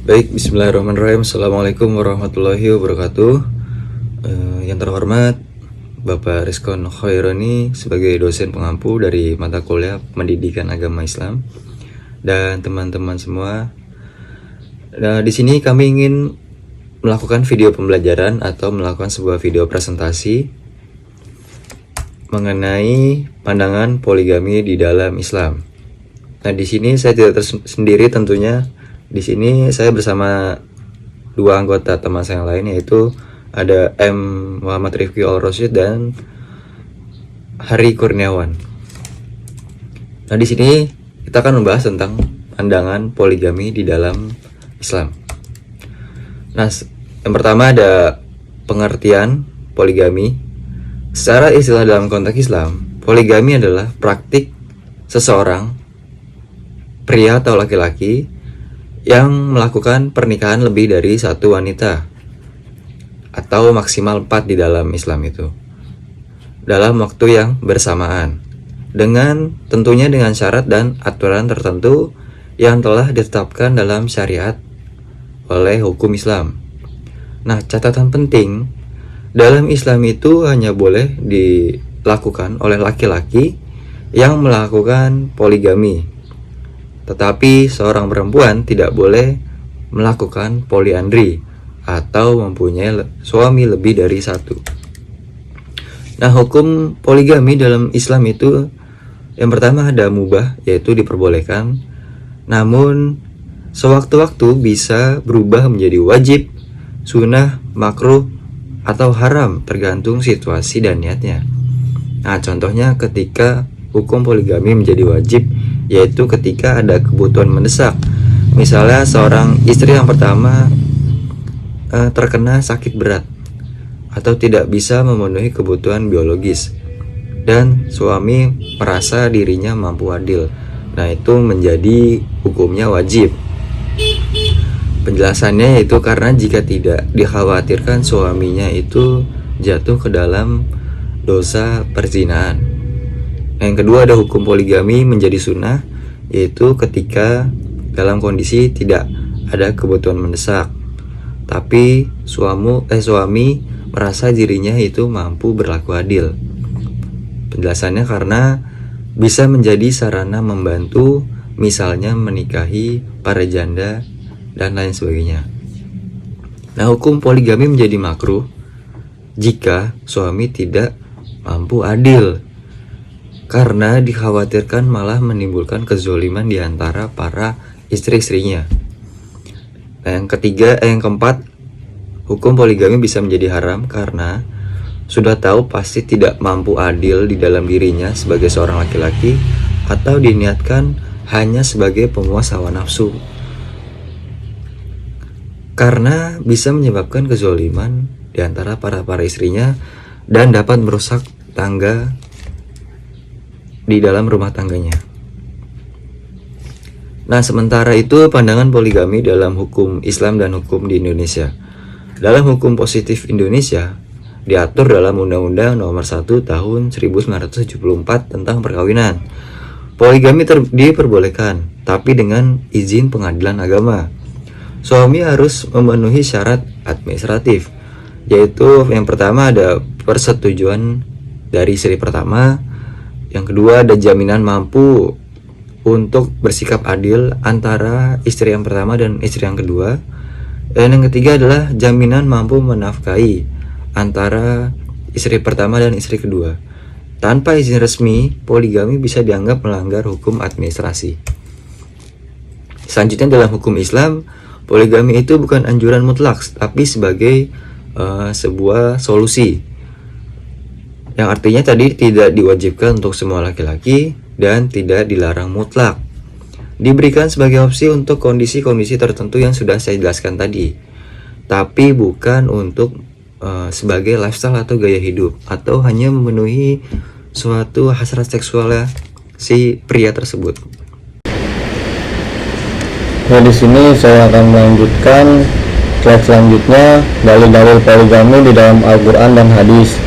Baik, bismillahirrahmanirrahim. Assalamualaikum warahmatullahi wabarakatuh. Yang terhormat Bapak Rizkon Khaironi sebagai dosen pengampu dari mata kuliah Pendidikan Agama Islam dan teman-teman semua. Nah, di sini kami ingin melakukan video pembelajaran atau melakukan sebuah video presentasi mengenai pandangan poligami di dalam Islam. Nah, di sini saya tidak sendiri tentunya. Di sini saya bersama dua anggota teman saya yang lain, yaitu ada M. Muhammad Rifki Al-Rosyid dan Hari Kurniawan. Nah, di sini kita akan membahas tentang pandangan poligami di dalam Islam. Nah, yang pertama ada pengertian poligami. Secara istilah dalam konteks Islam, poligami adalah praktik seseorang, pria atau laki-laki, yang melakukan pernikahan lebih dari satu wanita atau maksimal 4 di dalam Islam itu dalam waktu yang bersamaan, tentunya dengan syarat dan aturan tertentu yang telah ditetapkan dalam syariat oleh hukum Islam. Nah, catatan penting, dalam Islam itu hanya boleh dilakukan oleh laki-laki yang melakukan poligami. Tetapi seorang perempuan tidak boleh melakukan poliandri atau mempunyai suami lebih dari satu. Nah, hukum poligami dalam Islam itu yang pertama ada mubah, yaitu diperbolehkan, namun sewaktu-waktu bisa berubah menjadi wajib, sunnah, makruh, atau haram tergantung situasi dan niatnya. Nah, contohnya ketika hukum poligami menjadi wajib, yaitu ketika ada kebutuhan mendesak. Misalnya seorang istri yang pertama terkena sakit berat atau tidak bisa memenuhi kebutuhan biologis dan suami merasa dirinya mampu adil. Nah, itu menjadi hukumnya wajib. Penjelasannya yaitu karena jika tidak dikhawatirkan suaminya itu jatuh ke dalam dosa perzinahan. Yang kedua ada hukum poligami menjadi sunnah, yaitu ketika dalam kondisi tidak ada kebutuhan mendesak, tapi suami merasa dirinya itu mampu berlaku adil. Penjelasannya karena bisa menjadi sarana membantu, misalnya menikahi para janda dan lain sebagainya. Nah, hukum poligami menjadi makruh jika suami tidak mampu adil, karena dikhawatirkan malah menimbulkan kezoliman di antara para istri-istrinya. Nah, yang keempat, hukum poligami bisa menjadi haram karena sudah tahu pasti tidak mampu adil di dalam dirinya sebagai seorang laki-laki atau diniatkan hanya sebagai pemuas hawa nafsu, karena bisa menyebabkan kezoliman di antara para istrinya dan dapat merusak tangga di dalam rumah tangganya. Nah, sementara itu pandangan poligami dalam hukum Islam dan hukum di Indonesia. Dalam hukum positif Indonesia diatur dalam Undang-Undang Nomor 1 Tahun 1974 tentang perkawinan. Poligami diperbolehkan, tapi dengan izin pengadilan agama. Suami harus memenuhi syarat administratif, yaitu yang pertama ada persetujuan dari istri pertama. Yang kedua ada jaminan mampu untuk bersikap adil antara istri yang pertama dan istri yang kedua. Dan yang ketiga adalah jaminan mampu menafkahi antara istri pertama dan istri kedua. Tanpa izin resmi, poligami bisa dianggap melanggar hukum administrasi. Selanjutnya dalam hukum Islam, poligami itu bukan anjuran mutlak, tapi sebagai sebuah solusi, yang artinya tadi tidak diwajibkan untuk semua laki-laki dan tidak dilarang mutlak. Diberikan sebagai opsi untuk kondisi-kondisi tertentu yang sudah saya jelaskan tadi, tapi bukan untuk sebagai lifestyle atau gaya hidup, atau hanya memenuhi suatu hasrat seksualnya si pria tersebut. Nah, di sini saya akan melanjutkan slide selanjutnya, dalil-dalil poligami di dalam Al-Quran dan hadis.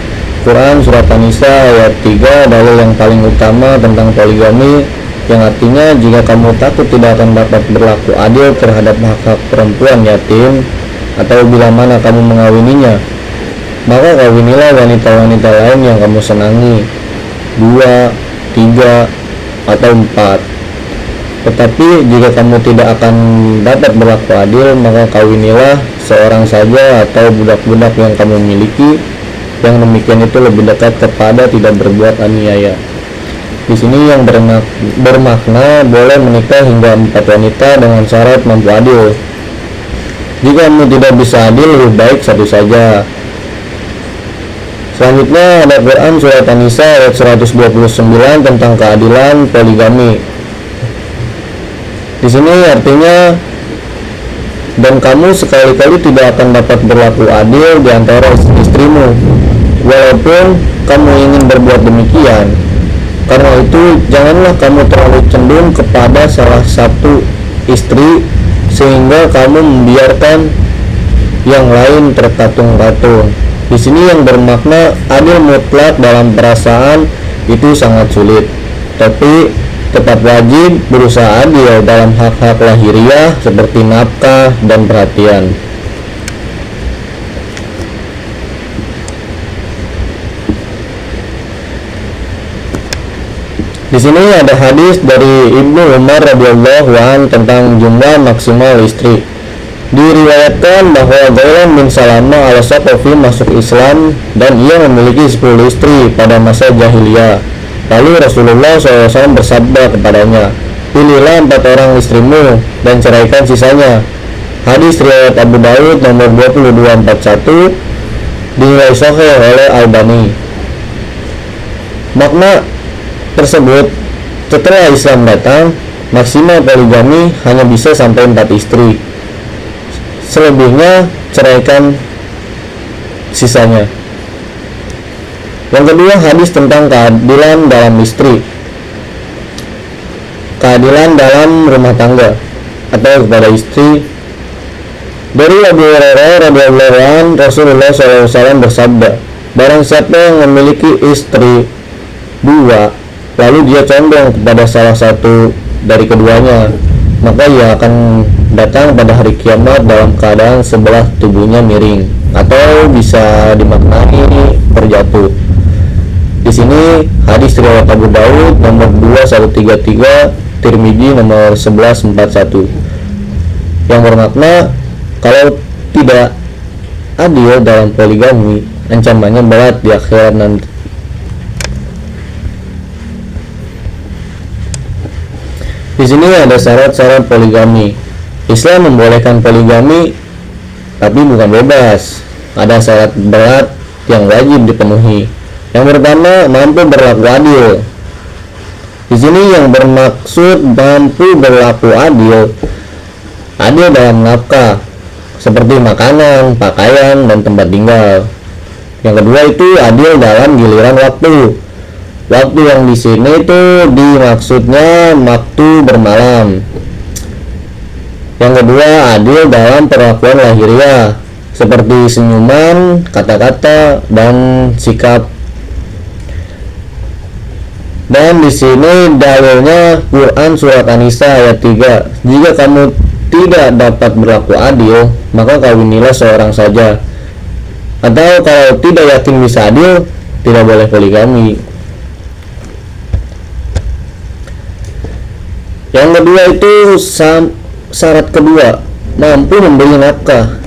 Quran Surat An-Nisa ayat 3, dalil yang paling utama tentang poligami yang artinya jika kamu takut tidak akan dapat berlaku adil terhadap hak-hak perempuan yatim atau bila mana kamu mengawininya, maka kawinilah wanita-wanita lain yang kamu senangi, 2, 3, atau 4. Tetapi jika kamu tidak akan dapat berlaku adil, maka kawinilah seorang saja atau budak-budak yang kamu miliki, yang demikian itu lebih dekat kepada tidak berbuat aniaya. Di sini yang bermakna boleh menikah hingga 4 wanita dengan syarat mampu adil. Jika kamu tidak bisa adil, lebih baik satu saja. Selanjutnya ada Quran surat An-Nisa ayat 129 tentang keadilan poligami. Di sini artinya, dan kamu sekali-kali tidak akan dapat berlaku adil di antara istrimu, walaupun kamu ingin berbuat demikian. Karena itu, janganlah kamu terlalu cenderung kepada salah satu istri sehingga kamu membiarkan yang lain terkatung-katung. Di sini yang bermakna adil mutlak dalam perasaan itu sangat sulit, tapi tetap wajib berusaha adil dalam hak-hak lahiriah seperti nafkah dan perhatian. Di sini ada hadis dari Ibnu Umar radhiyallahu an tentang jumlah maksimal istri. Diriwayatkan bahwa Ghailan bin Salama al-Saqafi masuk Islam dan ia memiliki 10 istri pada masa jahiliyah. Lalu Rasulullah SAW bersabda kepadanya, pilihlah 4 orang istrimu dan ceraikan sisanya. Hadis riwayat Abu Daud nomor 2241 dinilai sahih oleh Albani. Makna tersebut, setelah Islam datang, maksimal poligami hanya bisa sampai 4 istri. Selebihnya ceraikan sisanya. Yang kedua, hadis tentang keadilan dalam istri, keadilan dalam rumah tangga atau kepada istri. Dari Abu Hurairah radhiyallahu anhu, Rasulullah SAW bersabda, barang siapa yang memiliki istri 2 lalu dia condong kepada salah satu dari keduanya, maka ia akan datang pada hari kiamat dalam keadaan sebelah tubuhnya miring, atau bisa dimaknai terjatuh. Di sini hadis riwayat Abu Daud nomor 2133, Tirmidzi nomor 1141, yang bermakna kalau tidak adil dalam poligami, ancamannya berat di akhirat nanti. Di sini ada syarat-syarat poligami. Islam membolehkan poligami, tapi bukan bebas. Ada syarat berat yang wajib dipenuhi. Yang pertama, mampu berlaku adil. Di sini yang bermaksud mampu berlaku adil dalam nafkah, seperti makanan, pakaian, dan tempat tinggal. Yang kedua itu adil dalam giliran waktu. Waktu yang di sini itu dimaksudnya waktu bermalam. Yang kedua, adil dalam perlakuan lahiriah, seperti senyuman, kata-kata, dan sikap. Dan di sini dalilnya Quran surat An-Nisa ayat 3. Jika kamu tidak dapat berlaku adil, maka kawinilah seorang saja. Atau kalau tidak yakin bisa adil, tidak boleh poligami. Yang kedua itu syarat kedua, mampu memberi nafkah.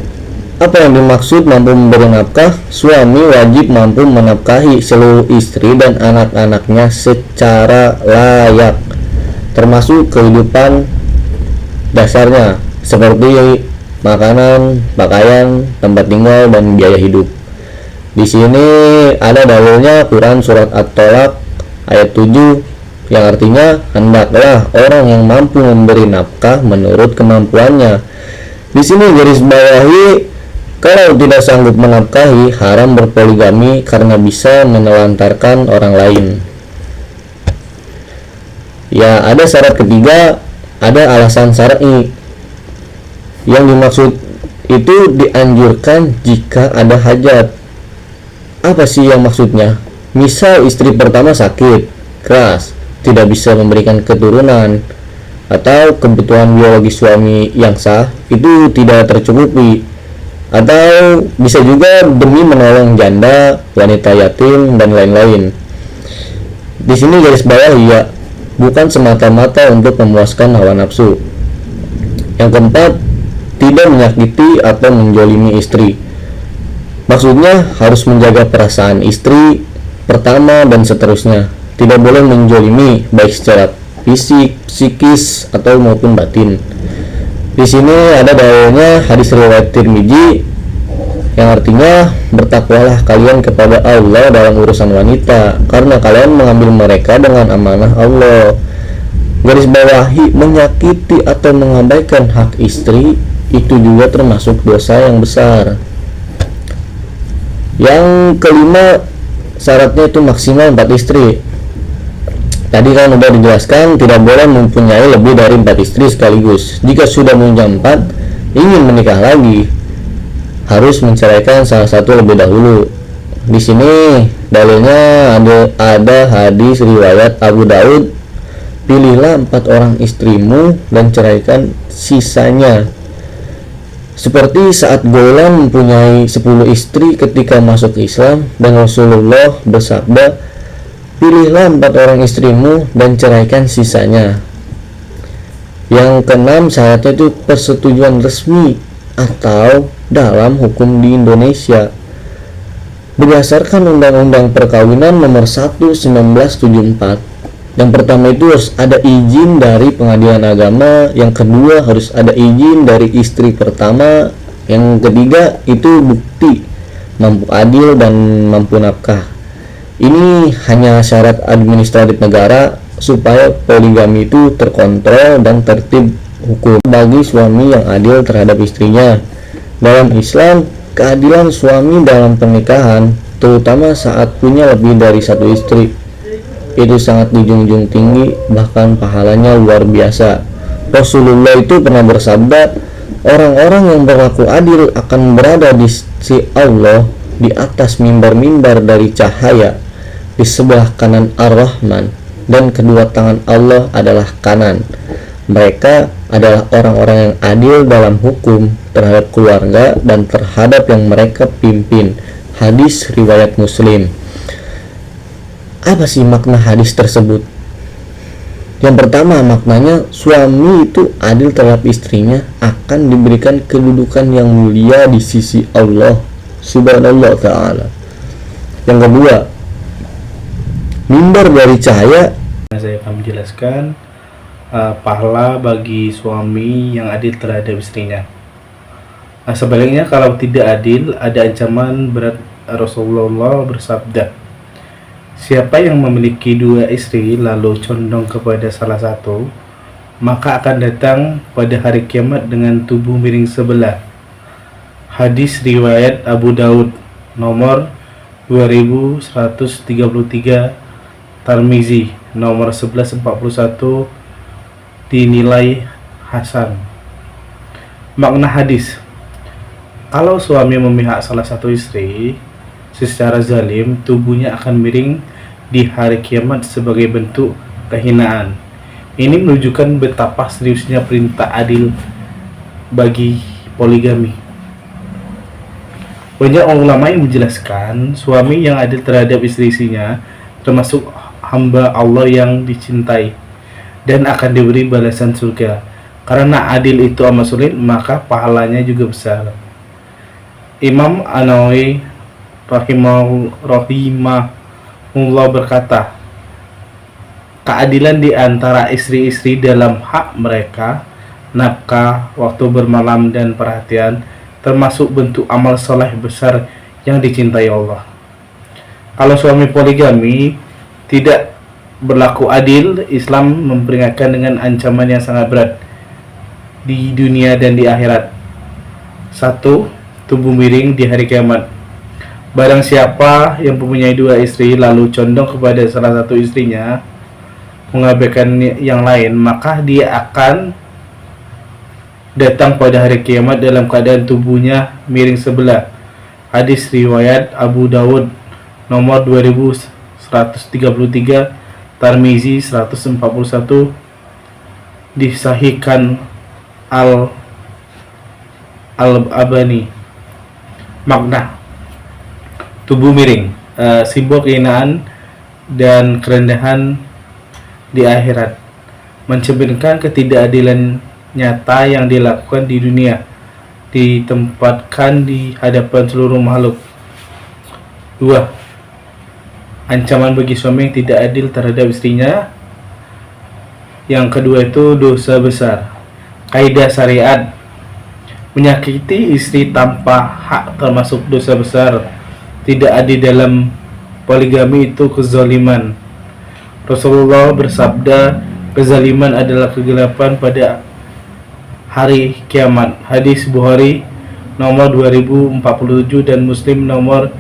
Apa yang dimaksud mampu memberi nafkah? Suami wajib mampu menafkahi seluruh istri dan anak-anaknya secara layak, termasuk kehidupan dasarnya seperti makanan, pakaian, tempat tinggal, dan biaya hidup. Di sini ada dalilnya Quran surat At-Tolak ayat 7, yang artinya hendaklah orang yang mampu memberi nafkah menurut kemampuannya. Di sini garis bawahi, kalau tidak sanggup menafkahi, haram berpoligami karena bisa menelantarkan orang lain. Ya, ada syarat ketiga, ada alasan syar'i. Yang dimaksud itu dianjurkan jika ada hajat. Apa sih yang maksudnya? Misal istri pertama sakit keras, tidak bisa memberikan keturunan atau kebutuhan biologi suami yang sah itu tidak tercukupi, atau bisa juga demi menolong janda, wanita yatim dan lain-lain. Di sini garis bawah ya, bukan semata-mata untuk memuaskan hawa nafsu. Yang keempat, tidak menyakiti atau menjolimi istri. Maksudnya harus menjaga perasaan istri pertama dan seterusnya. Tidak boleh menjolimi baik secara fisik, psikis atau maupun batin. Di sini ada dalilnya hadis riwayat Tirmizi yang artinya, bertakwalah kalian kepada Allah dalam urusan wanita, karena kalian mengambil mereka dengan amanah Allah. Garis bawahi, menyakiti atau mengabaikan hak istri itu juga termasuk dosa yang besar. Yang kelima, syaratnya itu maksimal 4 istri. Tadi kan udah dijelaskan tidak boleh mempunyai lebih dari 4 istri sekaligus. Jika sudah punya 4, ingin menikah lagi, harus menceraikan salah satu lebih dahulu. Di sini dalilnya ada hadis riwayat Abu Daud, pilihlah 4 orang istrimu dan ceraikan sisanya. Seperti saat Golan mempunyai 10 istri ketika masuk Islam, dan Rasulullah bersabda, pilihlah 4 orang istrimu dan ceraikan sisanya. Yang keenam, syaratnya itu persetujuan resmi atau dalam hukum di Indonesia. Berdasarkan Undang-Undang Perkawinan Nomor 1 1974, yang pertama itu harus ada izin dari pengadilan agama, yang kedua harus ada izin dari istri pertama, yang ketiga itu bukti mampu adil dan mampu nafkah. Ini hanya syarat administratif negara supaya poligami itu terkontrol dan tertib hukum bagi suami yang adil terhadap istrinya. Dalam Islam, keadilan suami dalam pernikahan, terutama saat punya lebih dari 1 istri, itu sangat dijunjung tinggi, bahkan pahalanya luar biasa. Rasulullah itu pernah bersabda, orang-orang yang berlaku adil akan berada di sisi Allah di atas mimbar-mimbar dari cahaya di sebelah kanan Ar-Rahman, dan kedua tangan Allah adalah kanan. Mereka adalah orang-orang yang adil dalam hukum terhadap keluarga dan terhadap yang mereka pimpin. Hadis riwayat Muslim. Apa sih makna hadis tersebut? Yang pertama, maknanya suami itu adil terhadap istrinya akan diberikan kedudukan yang mulia di sisi Allah Subhanahu Ta'ala. Yang kedua, mimbar dari cahaya. Saya akan menjelaskan pahala bagi suami yang adil terhadap istrinya. Sebaliknya, kalau tidak adil, ada ancaman berat. Rasulullah bersabda, siapa yang memiliki 2 istri lalu condong kepada salah satu, maka akan datang pada hari kiamat dengan tubuh miring sebelah. Hadis riwayat Abu Daud nomor 2133, Tirmizi nomor 1141, dinilai hasan. Makna hadis, kalau suami memihak salah satu istri secara zalim, tubuhnya akan miring di hari kiamat sebagai bentuk kehinaan. Ini menunjukkan betapa seriusnya perintah adil bagi poligami. Banyak ulama yang menjelaskan suami yang adil terhadap istri-istrinya termasuk hamba Allah yang dicintai dan akan diberi balasan surga. Karena adil itu amat sulit, maka pahalanya juga besar. Imam An-Nawawi rahimahullah berkata, keadilan di antara istri-istri dalam hak mereka, nafkah, waktu bermalam, dan perhatian termasuk bentuk amal soleh besar yang dicintai Allah. Kalau suami poligami tidak berlaku adil, Islam memperingatkan dengan ancaman yang sangat berat di dunia dan di akhirat. 1. Tubuh miring di hari kiamat. Barang siapa yang mempunyai 2 istri lalu condong kepada salah satu istrinya, mengabaikan yang lain, maka dia akan datang pada hari kiamat dalam keadaan tubuhnya miring sebelah. Hadis riwayat Abu Daud nomor 2133, Tirmizi 141, disahihkan Al-Albani. Makna tubuh miring, simbol kehinaan dan kerendahan di akhirat, mencerminkan ketidakadilan nyata yang dilakukan di dunia, ditempatkan di hadapan seluruh makhluk. 2. Ancaman bagi suami yang tidak adil terhadap istrinya. Yang kedua itu dosa besar. Kaidah syariat, menyakiti istri tanpa hak termasuk dosa besar. Tidak adil dalam poligami itu kezaliman. Rasulullah bersabda, kezaliman adalah kegelapan pada hari kiamat. Hadis Bukhari nomor 2047 dan Muslim nomor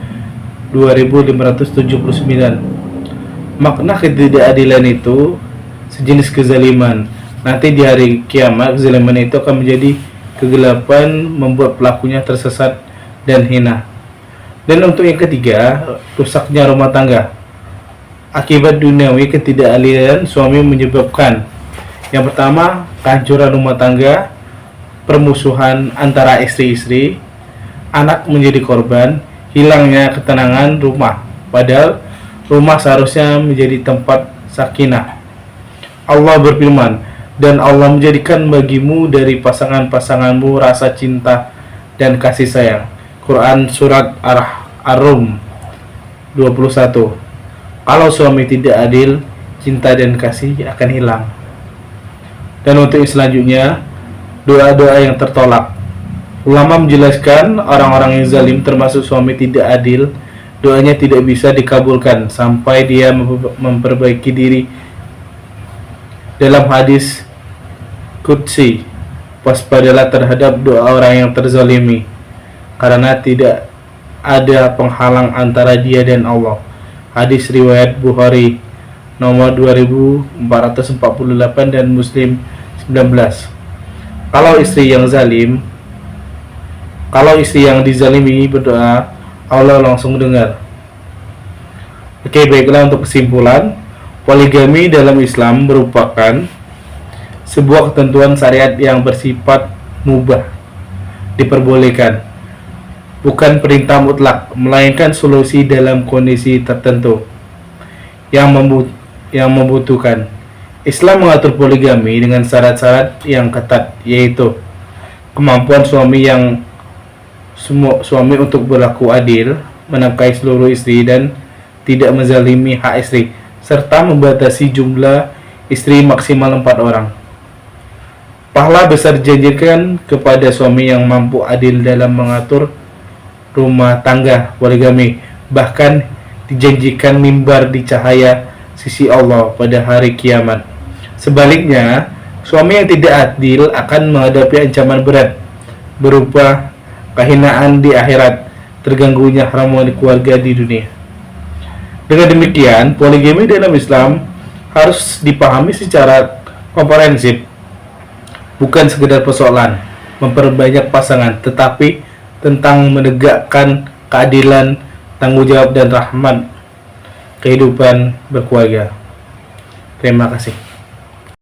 2579. Makna ketidakadilan itu sejenis kezaliman. Nanti di hari kiamat, kezaliman itu akan menjadi kegelapan, membuat pelakunya tersesat dan hina. Dan untuk yang ketiga, rusaknya rumah tangga. Akibat duniawi ketidakadilan suami menyebabkan: yang pertama, kehancuran rumah tangga, permusuhan antara istri-istri, anak menjadi korban, hilangnya ketenangan rumah, padahal rumah seharusnya menjadi tempat sakinah. Allah berfirman, dan Allah menjadikan bagimu dari pasangan-pasanganmu rasa cinta dan kasih sayang. Quran Surat Ar-Rum 21. Kalau suami tidak adil, cinta dan kasih akan hilang. Dan untuk yang selanjutnya, doa-doa yang tertolak. Ulama menjelaskan orang-orang yang zalim termasuk suami tidak adil, doanya tidak bisa dikabulkan sampai dia memperbaiki diri. Dalam hadis Qudsi, waspadalah terhadap doa orang yang terzalimi, karena tidak ada penghalang antara dia dan Allah. Hadis riwayat Bukhari nomor 2448 dan Muslim 19. Kalau istri yang dizalimi berdoa, Allah langsung dengar. Oke, baiklah, untuk kesimpulan, poligami dalam Islam merupakan sebuah ketentuan syariat yang bersifat mubah, diperbolehkan, bukan perintah mutlak, melainkan solusi dalam kondisi tertentu yang membutuhkan. Islam mengatur poligami dengan syarat-syarat yang ketat, yaitu kemampuan suami untuk berlaku adil, menafkahi seluruh istri dan tidak menzalimi hak istri, serta membatasi jumlah istri maksimal 4 orang. Pahala besar dijanjikan kepada suami yang mampu adil dalam mengatur rumah tangga poligami, bahkan dijanjikan mimbar di cahaya sisi Allah pada hari kiamat. Sebaliknya, suami yang tidak adil akan menghadapi ancaman berat berupa kehinaan di akhirat, terganggunya harmoni keluarga di dunia. Dengan demikian, poligami dalam Islam harus dipahami secara komprehensif, bukan sekedar persoalan memperbanyak pasangan, tetapi tentang menegakkan keadilan, tanggung jawab dan rahmat kehidupan berkeluarga. Terima kasih.